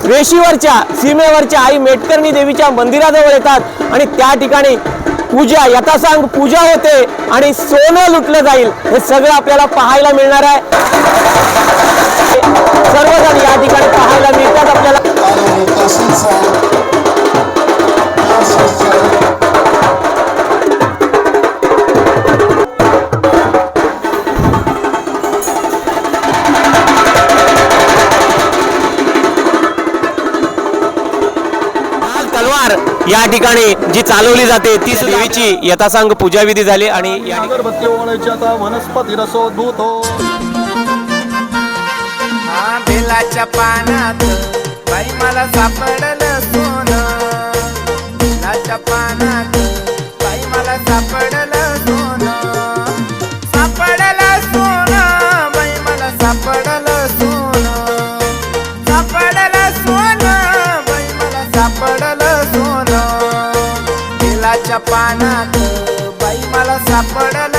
वेशीवरच्या सीमेवरच्या आई मेटकर्णी देवीच्या मंदिराजवळ येतात आणि त्या ठिकाणी पूजा यथासांग पूजा होते आणि सोनं लुटलं जाईल हे सगळं आपल्याला पाहायला मिळणार आहे। सर्वजण या ठिकाणी पाहायला मिळतात आपल्याला। तलवार या ठिकाणी जी चालवली जाते ती देवीची यथासांग पूजा विधी झाली आणि अगरबत्ती ओवाळायची आता वनस्पती रसोद्भूत हो। बेलाच्या पानात बाई मला सापडलं सोनं, बेलाच्या पानात बाई मला सापडलं सोनं, सापडलं सोनं बाई मला सापडलं सोनं, सापडलं सोनं बाई मला सापडलं सोनं, बेलाच्या पानात बाई मला सापडलं